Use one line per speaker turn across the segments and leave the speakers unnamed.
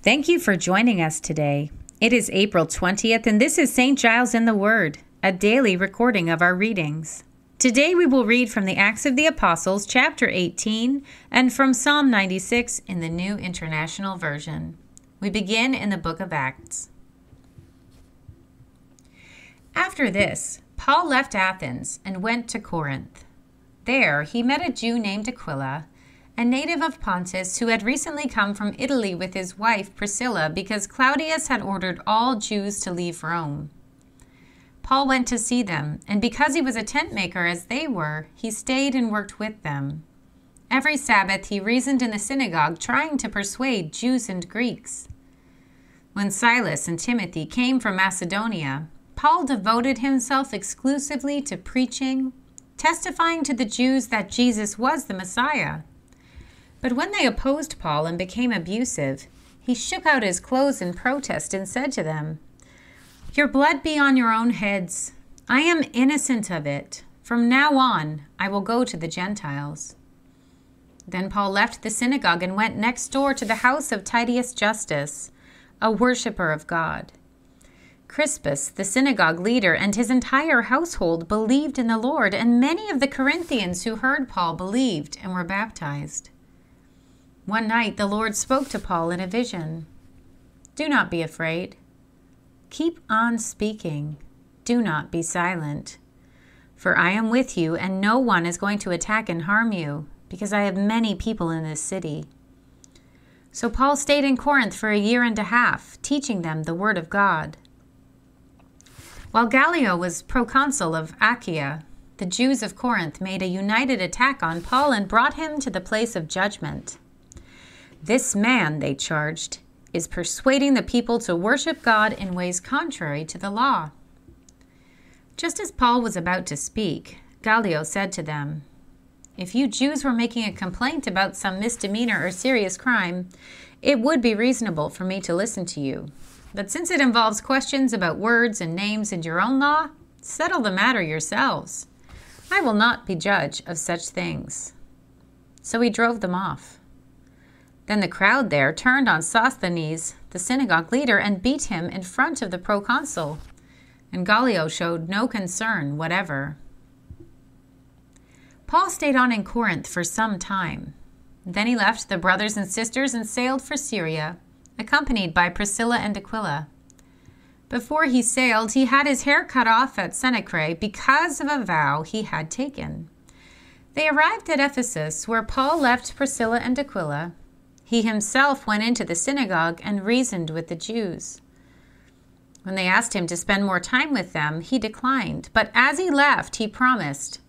Thank you for joining us today. It is April 20th, and this is St. Giles in the Word, a daily recording of our readings. Today we will read from the Acts of the Apostles, chapter 18, and from Psalm 96 in the New International Version. We begin in the book of Acts. After this, Paul left Athens and went to Corinth. There he met a Jew named Aquila, a native of Pontus who had recently come from Italy with his wife Priscilla because Claudius had ordered all Jews to leave Rome. Paul went to see them, and because he was a tent maker as they were, he stayed and worked with them. Every Sabbath he reasoned in the synagogue, trying to persuade Jews and Greeks. When Silas and Timothy came from Macedonia, Paul devoted himself exclusively to preaching, testifying to the Jews that Jesus was the Messiah. But when they opposed Paul and became abusive, he shook out his clothes in protest and said to them, "Your blood be on your own heads. I am innocent of it. From now on, I will go to the Gentiles." Then Paul left the synagogue and went next door to the house of Titius Justus, a worshiper of God. Crispus, the synagogue leader, and his entire household believed in the Lord, and many of the Corinthians who heard Paul believed and were baptized. One night the Lord spoke to Paul in a vision. "Do not be afraid. Keep on speaking. Do not be silent. For I am with you, and no one is going to attack and harm you, because I have many people in this city." So Paul stayed in Corinth for 1.5 years, teaching them the word of God. While Gallio was proconsul of Achaia, the Jews of Corinth made a united attack on Paul and brought him to the place of judgment. "This man," they charged, "is persuading the people to worship God in ways contrary to the law." Just as Paul was about to speak, Gallio said to them, "If you Jews were making a complaint about some misdemeanor or serious crime, it would be reasonable for me to listen to you. But since it involves questions about words and names in your own law, settle the matter yourselves. I will not be judge of such things." So he drove them off. Then the crowd there turned on Sosthenes, the synagogue leader, and beat him in front of the proconsul, and Gallio showed no concern whatever. Paul stayed on in Corinth for some time. Then he left the brothers and sisters and sailed for Syria, accompanied by Priscilla and Aquila. Before he sailed, he had his hair cut off at Cenchreae because of a vow he had taken. They arrived at Ephesus, where Paul left Priscilla and Aquila. He himself went into the synagogue and reasoned with the Jews. When they asked him to spend more time with them, he declined. But as he left, he promised,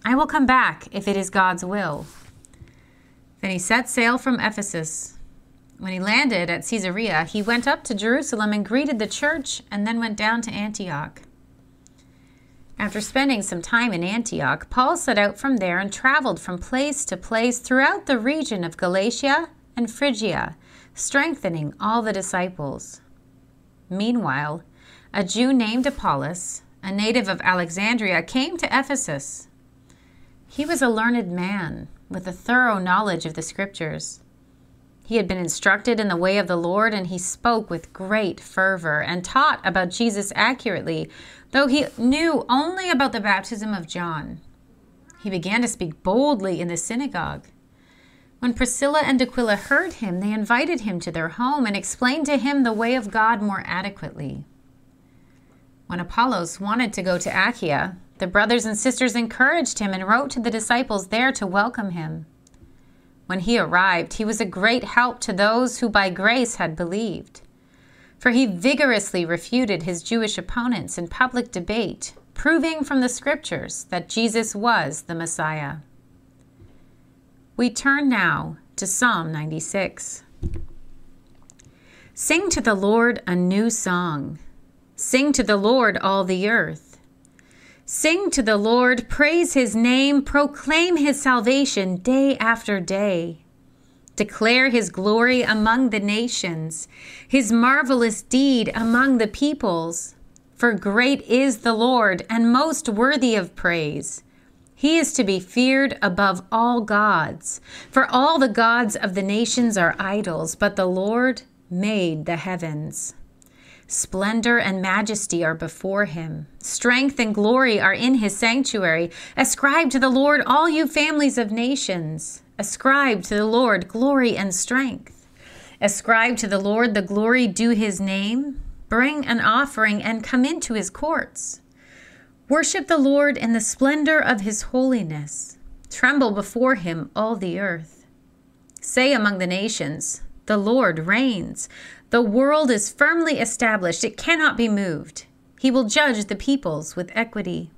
"I will come back if it is God's will." Then he set sail from Ephesus. When he landed at Caesarea, he went up to Jerusalem and greeted the church, and then went down to Antioch. After spending some time in Antioch, Paul set out from there and traveled from place to place throughout the region of Galatia and Phrygia, strengthening all the disciples. Meanwhile, a Jew named Apollos, a native of Alexandria, came to Ephesus. He was a learned man with a thorough knowledge of the Scriptures. He had been instructed in the way of the Lord, and he spoke with great fervor and taught about Jesus accurately, though he knew only about the baptism of John. He began to speak boldly in the synagogue. When Priscilla and Aquila heard him, they invited him to their home and explained to him the way of God more adequately. When Apollos wanted to go to Achaia, the brothers and sisters encouraged him and wrote to the disciples there to welcome him. When he arrived, he was a great help to those who by grace had believed, for he vigorously refuted his Jewish opponents in public debate, proving from the Scriptures that Jesus was the Messiah. We turn now to Psalm 96. Sing to the Lord a new song. Sing to the Lord, all the earth. Sing to the Lord, praise his name, proclaim his salvation day after day. Declare his glory among the nations, his marvelous deed among the peoples. For great is the Lord, and most worthy of praise. He is to be feared above all gods. For all the gods of the nations are idols, but the Lord made the heavens. Splendor and majesty are before him. Strength and glory are in his sanctuary. Ascribe to the Lord, all you families of nations. Ascribe to the Lord glory and strength. Ascribe to the Lord the glory due his name. Bring an offering and come into his courts. Worship the Lord in the splendor of his holiness. Tremble before him, all the earth. Say among the nations, the Lord reigns. The world is firmly established. It cannot be moved. He will judge the peoples with equity.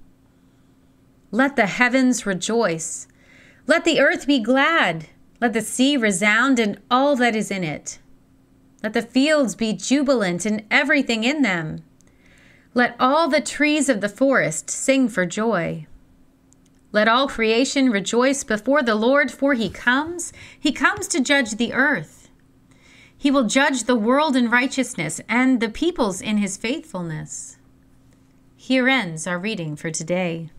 Let the heavens rejoice. Let the earth be glad. Let the sea resound and all that is in it. Let the fields be jubilant and everything in them. Let all the trees of the forest sing for joy. Let all creation rejoice before the Lord, for he comes to judge the earth. He will judge the world in righteousness and the peoples in his faithfulness. Here ends our reading for today.